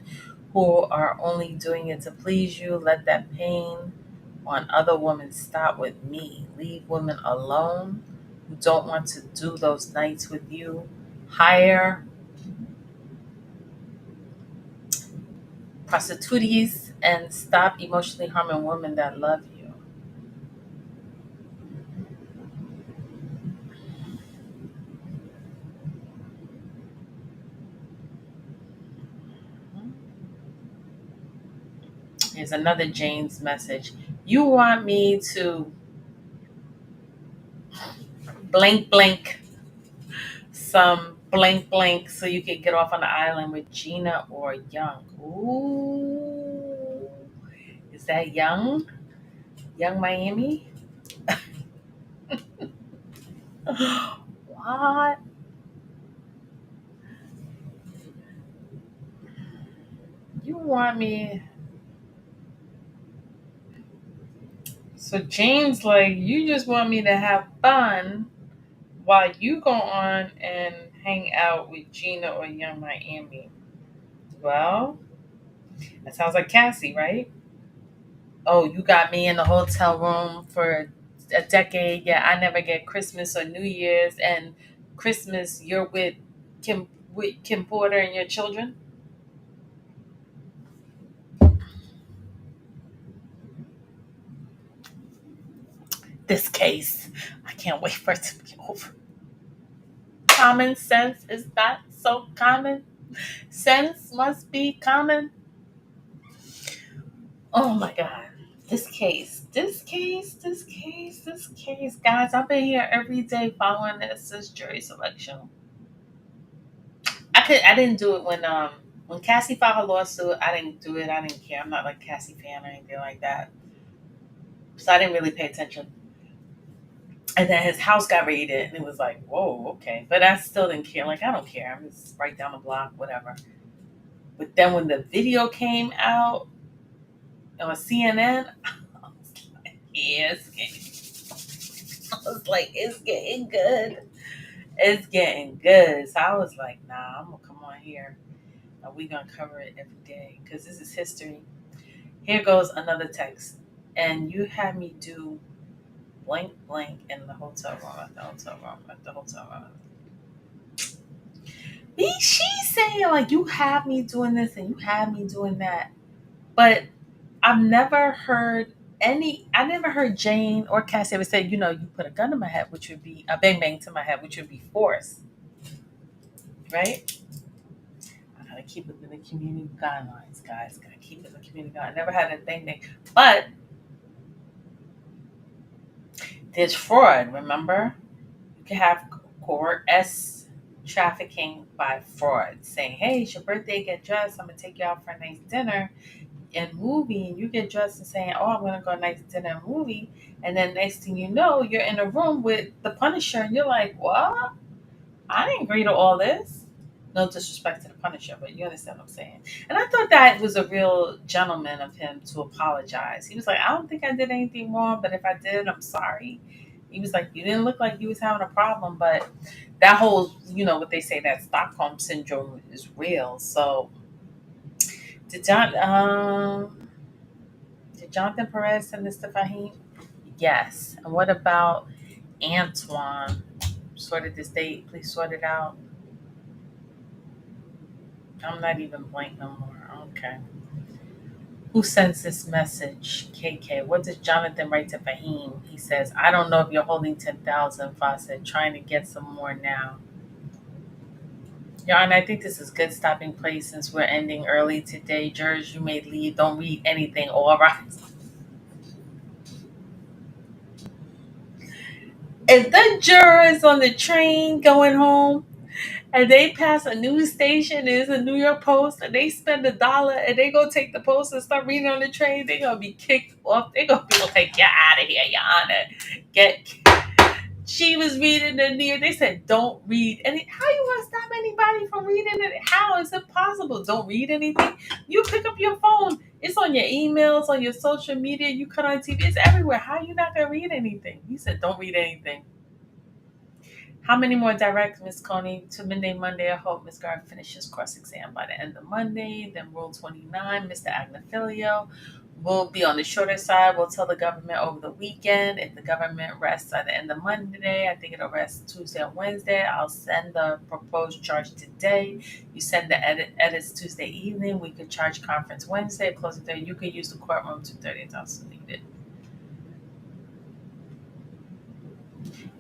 Speaker 1: who are only doing it to please you. Let that pain on other women stop with me. Leave women alone who don't want to do those nights with you. Hire prostitutes and stop emotionally harming women that love you. Here's another Jane's message. You want me to blank blank. Some blank blank so you can get off on the island with Gina or Young. Ooh. Is that Young? Young Miami? What? You want me? So James, like, you just want me to have fun while you go on and hang out with Gina or Young Miami. Well, that sounds like Cassie, right? Oh, you got me in the hotel room for a decade. Yeah, I never get Christmas or New Year's, and Christmas you're with Kim Porter and your children. This case, I can't wait for it to be over. Common sense is not so common. Sense must be common. Oh my God. This case. Guys, I've been here every day following this jury selection. I didn't do it when Cassie filed her lawsuit. I didn't do it. I didn't care. I'm not like a Cassie fan or anything like that. So I didn't really pay attention. And then his house got raided, and it was like, whoa, okay. But I still didn't care. Like, I don't care. I'm just right down the block, whatever. But then when the video came out on CNN, I was like, yeah, I was like, it's getting good. It's getting good. So I was like, nah, I'm gonna come on here and we gonna cover it every day because this is history. Here goes another text. And you had me do blank blank in the hotel room at the hotel room. She's saying like you have me doing this and you have me doing that. But I've never heard I never heard Jane or Cassie ever say, you put a gun to my head, which would be a bang bang to my head, which would be force. Right? I gotta keep it in the community guidelines, guys. Gotta keep it in the community guidelines. I never had a thing. But there's fraud, remember? You can have trafficking by fraud, saying, hey, it's your birthday, get dressed, I'm gonna take you out for a nice dinner and movie, and you get dressed and saying, oh, I'm gonna go a nice dinner and movie, and then next thing you know, you're in a room with the Punisher and you're like, what? I didn't agree to all this. No disrespect to the Punisher, but you understand what I'm saying. And I thought that was a real gentleman of him to apologize. He was like, I don't think I did anything wrong, but if I did, I'm sorry. He was like, you didn't look like you was having a problem, but that whole, what they say, that Stockholm syndrome is real. So did Jonathan Perez send this to Fahim? Yes. And what about Antoine? Sorted this date. Please sort it out. I'm not even blank no more. Okay. Who sends this message? KK. What does Jonathan write to Fahim? He says, I don't know if you're holding 10,000, Fawcett, trying to get some more now. Yeah, and I think this is good stopping place since we're ending early today. Jurors, you may leave. Don't read anything. All right. If the jurors on the train going home and they pass a news station, there's a New York Post, and they spend $1 and they go take the post and start reading on the train, they're gonna be kicked off. They're gonna be like, get out of here, Your Honor. She was reading the news. They said, don't read any. How you want to stop anybody from reading it? How is it possible? Don't read anything. You pick up your phone. It's on your emails, on your social media. You cut on TV. It's everywhere. How are you not gonna read anything? He said, don't read anything. How many more direct, Miss Coney? To midday Monday, I hope Miss Garrett finishes cross-exam by the end of Monday. Then Rule 29, Mr. Agnafilio will be on the shorter side. We'll tell the government over the weekend. If the government rests at the end of Monday, I think it'll rest Tuesday or Wednesday. I'll send the proposed charge today. You send the edits Tuesday evening. We could charge conference Wednesday, close at 30. You could use the courtroom 2:30 if also needed.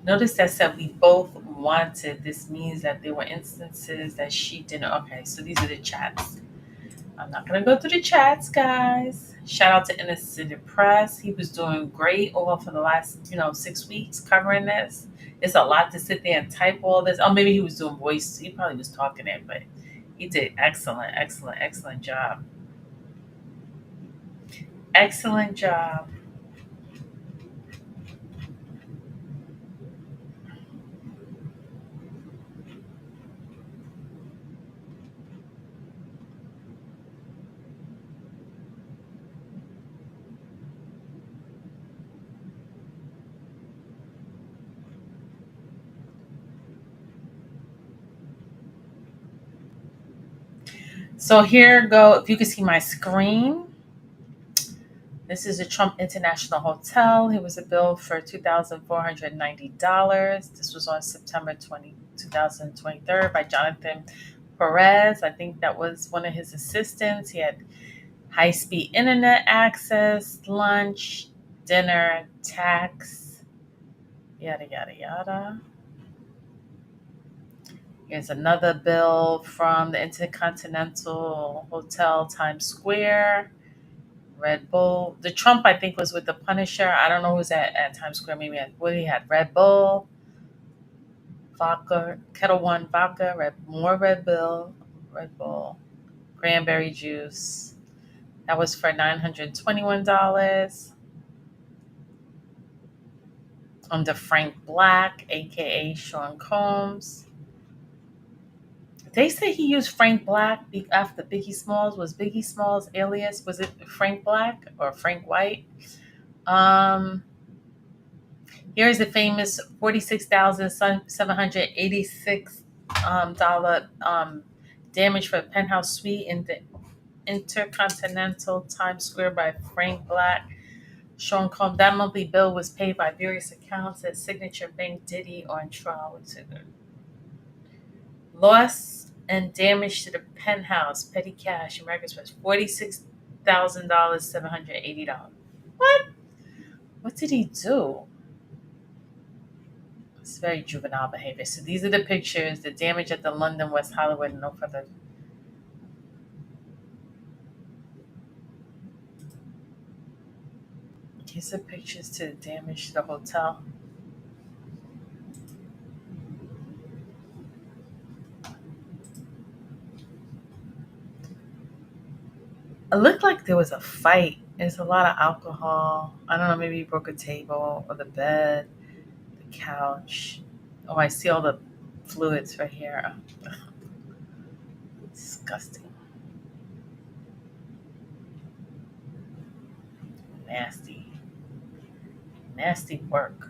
Speaker 1: Notice that said we both wanted. This means that there were instances that she didn't. Okay, so these are the chats. I'm not gonna go through the chats, guys. Shout out to Innocent Press. He was doing great over for the last, 6 weeks covering this. It's a lot to sit there and type all this. Oh, maybe he was doing voice. He probably was talking it, but he did excellent, excellent, excellent job. Excellent job. So here go. If you can see my screen, this is a Trump International Hotel. It was a bill for $2,490. This was on September 2023 by Jonathan Perez. I think that was one of his assistants. He had high-speed internet access, lunch, dinner, tax, yada, yada, yada. Here's another bill from the Intercontinental Hotel, Times Square. Red Bull. The Trump, I think, was with the Punisher. I don't know who's at Times Square. Maybe he had Red Bull, vodka, Kettle One vodka, more Red Bull, cranberry juice. That was for $921. Under Frank Black, aka Sean Combs. They say he used Frank Black after Biggie Smalls. Was Biggie Smalls' alias? Was it Frank Black or Frank White? Here's the famous $46,786 damage for a penthouse suite in the Intercontinental Times Square by Frank Black. Sean Combs. That monthly bill was paid by various accounts at Signature Bank, Diddy on trial. Loss and damage to the penthouse, petty cash, American Express, $46,780. What? What did he do? It's very juvenile behavior. So these are the pictures, the damage at the London, West Hollywood, and no further. Here's the pictures to the damage to the hotel. It looked like there was a fight. There's a lot of alcohol. I don't know, maybe he broke a table or the bed, the couch. Oh, I see all the fluids right here. Disgusting. Nasty. Nasty work.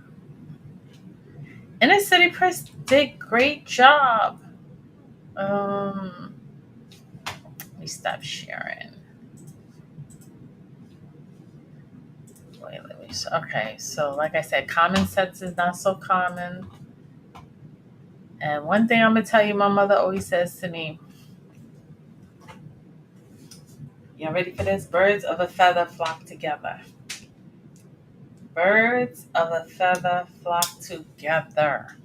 Speaker 1: Inner City Press did great job. Let me stop sharing. Wait, okay, so like I said, common sense is not so common. And one thing I'm gonna tell you, my mother always says to me, y'all ready for this? Birds of a feather flock together. Birds of a feather flock together.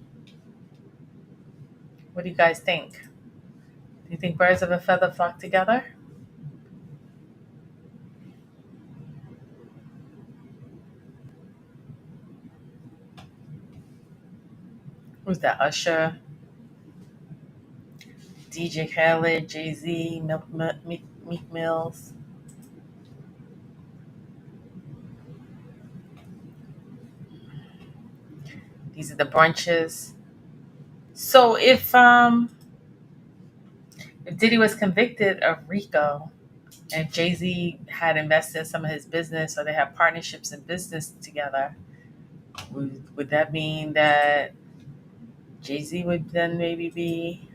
Speaker 1: What do you guys think? Do you think birds of a feather flock together? Who's that? Usher, DJ Khaled, Jay-Z, Meek Mills. These are the brunches. So if Diddy was convicted of RICO and if Jay-Z had invested in some of his business or they have partnerships in business together, would that mean that Jay-Z would then maybe be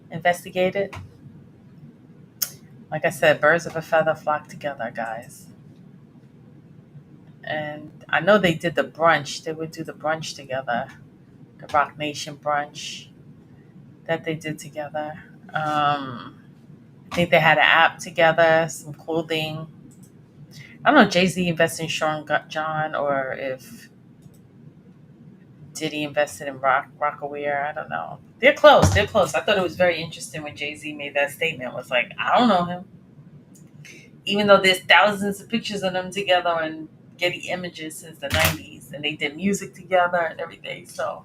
Speaker 1: investigated? Like I said, birds of a feather flock together, guys. And I know they did the brunch. They would do the brunch together. The Rock Nation brunch that they did together. I think they had an app together, some clothing. I don't know if Jay-Z invested in Sean John or if Diddy invested in Rockaware. I don't know. They're close. I thought it was very interesting when Jay-Z made that statement. It was like, I don't know him. even though there's thousands of pictures of them together and Getty Images since the 90s, and they did music together and everything. So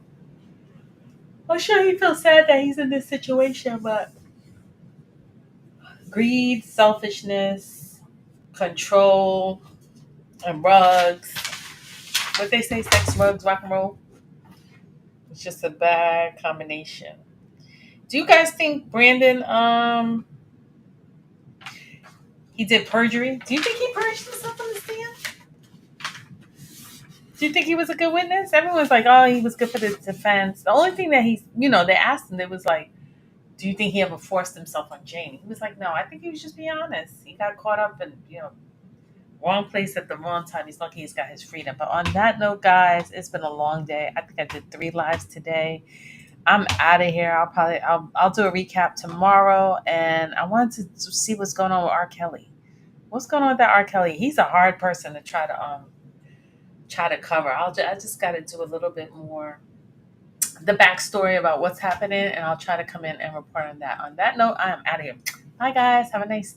Speaker 1: I'm sure he feels sad that he's in this situation, but greed, selfishness, control, and rugs. What they say, sex, rugs, rock and roll. It's just a bad combination. Do you guys think Brandon he did perjury? Do you think he purged himself on the stand? Do you think he was a good witness? Everyone's like, oh, he was good for the defense. The only thing that they asked him, they was like, do you think he ever forced himself on Jane? He was like, no, I think he was just being honest. He got caught up in, wrong place at the wrong time. He's lucky he's got his freedom. But on that note, guys, it's been a long day. I think I did 3 lives today. I'm out of here. I'll do a recap tomorrow, and I wanted to see what's going on with R. Kelly. What's going on with that R. Kelly? He's a hard person to try to cover. I just got to do a little bit more the backstory about what's happening, and I'll try to come in and report on that. On that note, I am out of here. Bye, guys. Have a nice